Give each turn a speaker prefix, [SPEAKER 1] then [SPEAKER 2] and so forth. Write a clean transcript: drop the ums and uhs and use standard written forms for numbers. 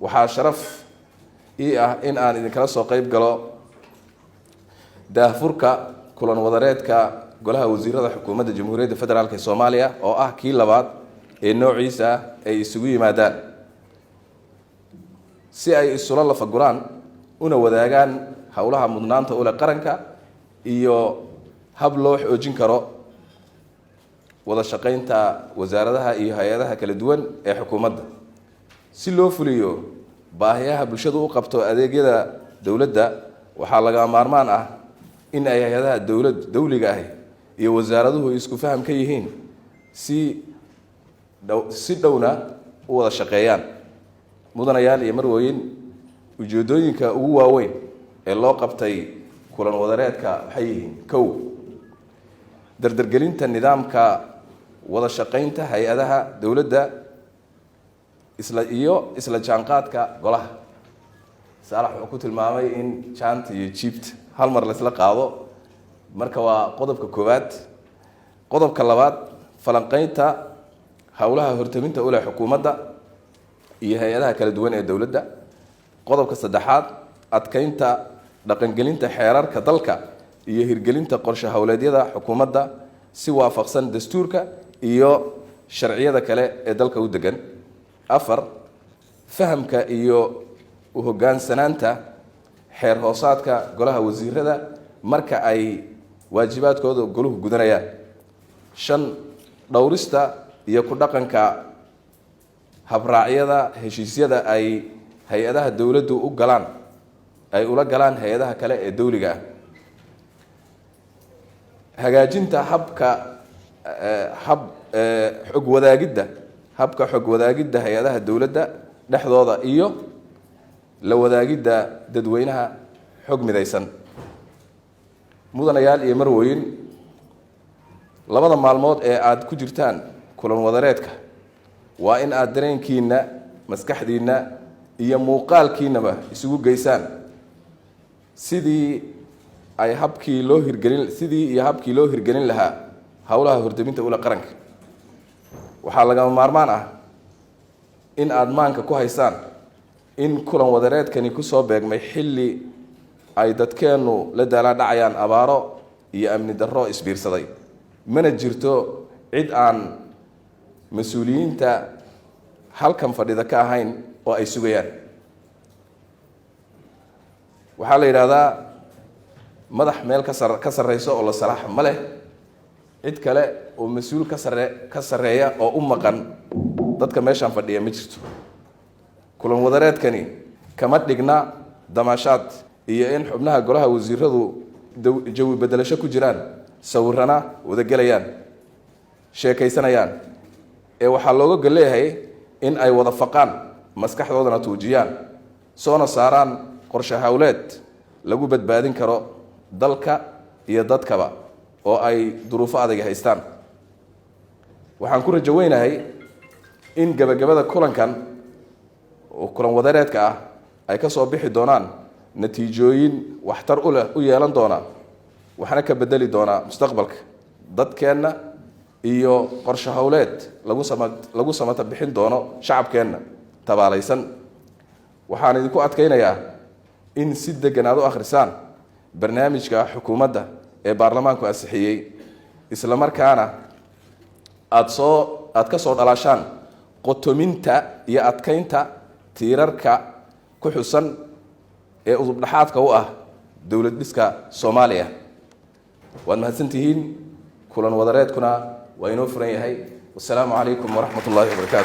[SPEAKER 1] waxaa sharaf ii ah in aan idinkala soo qayb galo daahfurka kulan wadareedka golaha wasiirada xukuumadda Jamhuuriyadda Federaalka ee Soomaaliya oo ah kii labaad ee noociisa ay isugu yimaadaan si ay isula lafaguraan una wadaagaan hawlaha mudnaanta u leh qaranka iyo hab loo xoojin karo wada shaqaynta wasaaradaha iyo hay'adaha kala duwan ee xukuumadda si loo fuliyo baahiyaha bulshadu u qabto adeegyada dawladda waxaa laga maarmaan ah in ay hay'adaha dawliga ah iyo wasaaraduhu isku faham ka yihiin si dhowna u wada shaqeeyaan mudanayaal iyo marwooyin ujeedooyinka ugu waaweyn ee loo qabtay kulan wadareedka waxay yihiin kow dardargelinta nidaamka wada shaqaynta hay'adaha dawladda isla jaanqaadka golaha saalax wuxuu ku tilmaamay in jaanta iyo jiibta hal mar la isla qaado marka waa qodobka koowaad qodobka labaad falanqaynta hawlaha hortaminta u leh xukuumadda iyo hay'adaha kala duwan ee dawladda qodobka saddexaad adkaynta dhaqangelinta xeerarka dalka iyo hirgelinta qorshe hawleedyada xukuumadda si waafaqsan dastuurka iyo sharciyada kale ee dalka u degan afar fahamka iyo u hoggaansanaanta xeer hoosaadka golaha wasiirada marka ay waajibaadkooda goluhu gudanayaan shan dhowrista iyo ku dhaqanka habraacyada heshiisyada ay hay'adaha dawladdu ula galaan hay'adaha kale ee dawliga ah hagaajinta habka xog wadaagidda hay'adaha dawladda dhexdooda iyo la wadaagidda dadweynaha xog midaysan mudanayaal iyo marwooyin labada maalmood ee aad ku jirtaan kulan wadareedka waa in aad dareenkiina maskaxdiina iyo muuqaalkiinaba isugu geysaan sidii habkii loo hirgelin lahaa hawlaha hortaminta ula qaranka waxaa lagama maarmaan ah in aad maanka ku haysaan in kulan wadareedkani kusoo beegmay xilli ay dadkeennu la daalaadhacayaan abaaro iyo amni darro isbiirsaday mana jirto cid aan mas-uuliyiinta halkan fadhida ka ahayn oo ay sugayaan waxaa la yidhaahdaa madax meel ka sarreyso oo la salaaxa ma leh cid kale oo mas-uul ka sarreeya oo u maqan dadka meeshaan fadhiya ma jirto kulan wadareedkani kama dhigna damaashaad iyo in xubnaha golaha wasiiradu jawi bedelasho ku jiraan sawirana wadagelayaan sheekaysanayaan ee waxaa looga gol leeyahay in ay wada faqaan maskaxdoodana tuujiyaan soona saaraan qorshe hawleed lagu badbaadin karo dalka iyo dadkaba oo ay duruufo adag haystaan waxaan ku rajo weynahay in gabagabada kulankan oo kulan wadareedka ah ay ka soo bixi doonaan natiijooyin waxtar u yeelan doona waxna ka bedeli doona mustaqbalka dadkeenna iyo qorshe hawleed lagu samata bixin doono shacabkeenna tabaalaysan waxaan idinku adkaynayaa in si degan aad u akhrisaan barnaamijka xukuumadda ee baarlamaanku ansixiyey isla markaana aad ka soo dhalaashaan qotominta iyo adkaynta tiirarka ku xusan ee udub dhaxaadka u ah dawlad dhiska Soomaaliya waad mahadsantihiin kulan wadareedkuna waa inoo furan yahay wassalaamu calaykum waraxmatullaahi wabarakaatuh